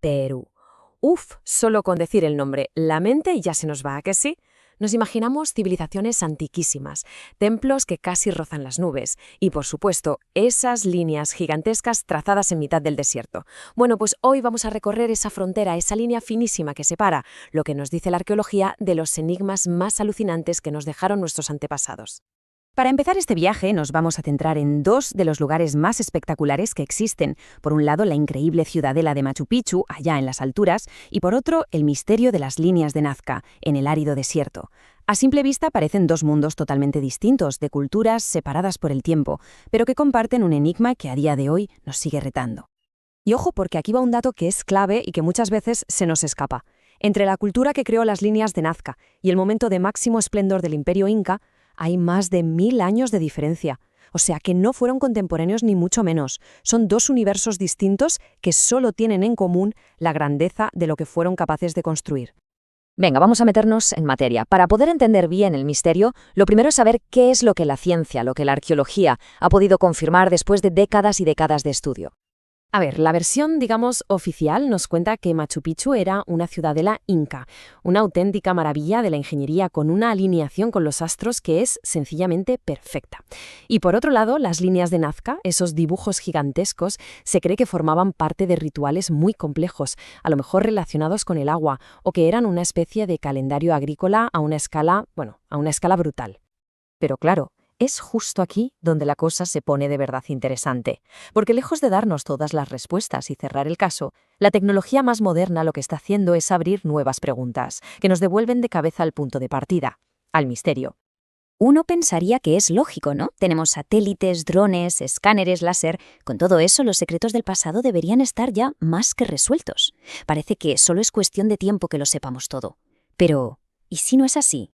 Perú. Uf, solo con decir el nombre, la mente ya se nos va, ¿a que sí? Nos imaginamos civilizaciones antiquísimas, templos que casi rozan las nubes y, por supuesto, esas líneas gigantescas trazadas en mitad del desierto. Bueno, pues hoy vamos a recorrer esa frontera, esa línea finísima que separa lo que nos dice la arqueología de los enigmas más alucinantes que nos dejaron nuestros antepasados. Para empezar este viaje nos vamos a centrar en dos de los lugares más espectaculares que existen. Por un lado, la increíble ciudadela de Machu Picchu, allá en las alturas, y por otro, el misterio de las líneas de Nazca, en el árido desierto. A simple vista parecen dos mundos totalmente distintos, de culturas separadas por el tiempo, pero que comparten un enigma que a día de hoy nos sigue retando. Y ojo, porque aquí va un dato que es clave y que muchas veces se nos escapa. Entre la cultura que creó las líneas de Nazca y el momento de máximo esplendor del Imperio Inca, hay más de 1000 años de diferencia. O sea que no fueron contemporáneos ni mucho menos. Son dos universos distintos que solo tienen en común la grandeza de lo que fueron capaces de construir. Venga, vamos a meternos en materia. Para poder entender bien el misterio, lo primero es saber qué es lo que la ciencia, lo que la arqueología ha podido confirmar después de décadas y décadas de estudio. A ver, la versión, digamos, oficial nos cuenta que Machu Picchu era una ciudadela inca, una auténtica maravilla de la ingeniería con una alineación con los astros que es sencillamente perfecta. Y por otro lado, las líneas de Nazca, esos dibujos gigantescos, se cree que formaban parte de rituales muy complejos, a lo mejor relacionados con el agua, o que eran una especie de calendario agrícola a una escala brutal. Pero claro, es justo aquí donde la cosa se pone de verdad interesante, porque lejos de darnos todas las respuestas y cerrar el caso, la tecnología más moderna lo que está haciendo es abrir nuevas preguntas, que nos devuelven de cabeza al punto de partida, al misterio. Uno pensaría que es lógico, ¿no? Tenemos satélites, drones, escáneres láser. Con todo eso, los secretos del pasado deberían estar ya más que resueltos. Parece que solo es cuestión de tiempo que lo sepamos todo. Pero, ¿y si no es así?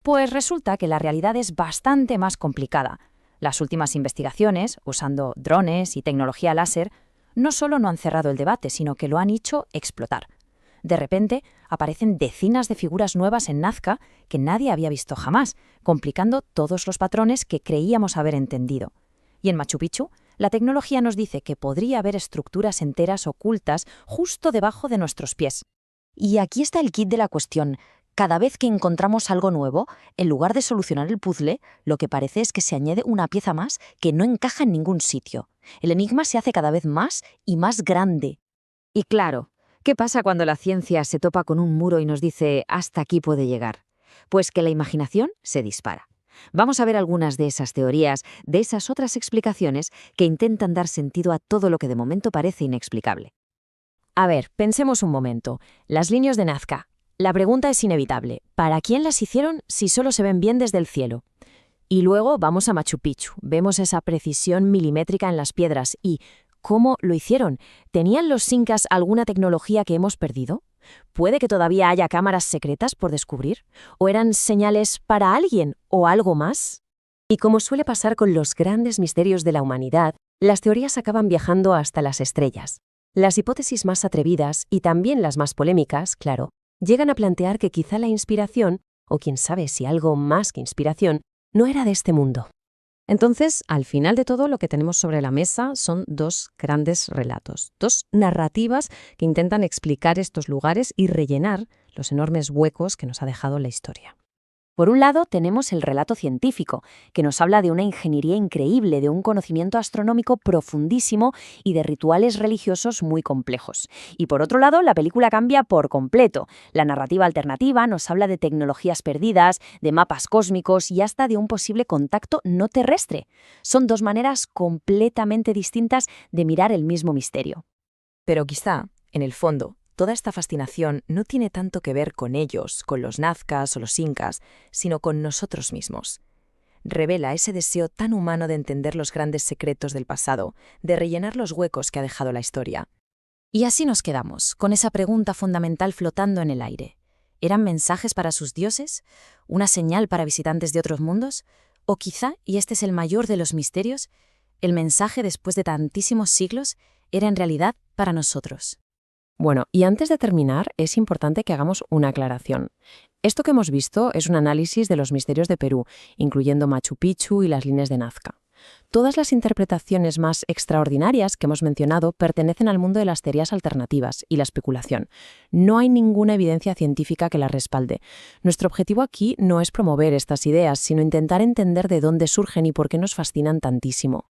Pues resulta que la realidad es bastante más complicada. Las últimas investigaciones, usando drones y tecnología láser, no solo no han cerrado el debate, sino que lo han hecho explotar. De repente, aparecen decenas de figuras nuevas en Nazca que nadie había visto jamás, complicando todos los patrones que creíamos haber entendido. Y en Machu Picchu, la tecnología nos dice que podría haber estructuras enteras ocultas justo debajo de nuestros pies. Y aquí está el kit de la cuestión. Cada vez que encontramos algo nuevo, en lugar de solucionar el puzzle, lo que parece es que se añade una pieza más que no encaja en ningún sitio. El enigma se hace cada vez más y más grande. Y claro, ¿qué pasa cuando la ciencia se topa con un muro y nos dice hasta aquí puede llegar? Pues que la imaginación se dispara. Vamos a ver algunas de esas teorías, de esas otras explicaciones que intentan dar sentido a todo lo que de momento parece inexplicable. A ver, pensemos un momento. Las líneas de Nazca. La pregunta es inevitable. ¿Para quién las hicieron si solo se ven bien desde el cielo? Y luego vamos a Machu Picchu. Vemos esa precisión milimétrica en las piedras. ¿Y cómo lo hicieron? ¿Tenían los incas alguna tecnología que hemos perdido? ¿Puede que todavía haya cámaras secretas por descubrir? ¿O eran señales para alguien o algo más? Y como suele pasar con los grandes misterios de la humanidad, las teorías acaban viajando hasta las estrellas. Las hipótesis más atrevidas, y también las más polémicas, claro, llegan a plantear que quizá la inspiración, o quién sabe si algo más que inspiración, no era de este mundo. Entonces, al final de todo, lo que tenemos sobre la mesa son dos grandes relatos, dos narrativas que intentan explicar estos lugares y rellenar los enormes huecos que nos ha dejado la historia. Por un lado, tenemos el relato científico, que nos habla de una ingeniería increíble, de un conocimiento astronómico profundísimo y de rituales religiosos muy complejos. Y por otro lado, la película cambia por completo. La narrativa alternativa nos habla de tecnologías perdidas, de mapas cósmicos y hasta de un posible contacto no terrestre. Son dos maneras completamente distintas de mirar el mismo misterio. Pero quizá, en el fondo, toda esta fascinación no tiene tanto que ver con ellos, con los nazcas o los incas, sino con nosotros mismos. Revela ese deseo tan humano de entender los grandes secretos del pasado, de rellenar los huecos que ha dejado la historia. Y así nos quedamos, con esa pregunta fundamental flotando en el aire. ¿Eran mensajes para sus dioses? ¿Una señal para visitantes de otros mundos? O quizá, y este es el mayor de los misterios, el mensaje después de tantísimos siglos era en realidad para nosotros. Bueno, y antes de terminar, es importante que hagamos una aclaración. Esto que hemos visto es un análisis de los misterios de Perú, incluyendo Machu Picchu y las líneas de Nazca. Todas las interpretaciones más extraordinarias que hemos mencionado pertenecen al mundo de las teorías alternativas y la especulación. No hay ninguna evidencia científica que las respalde. Nuestro objetivo aquí no es promover estas ideas, sino intentar entender de dónde surgen y por qué nos fascinan tantísimo.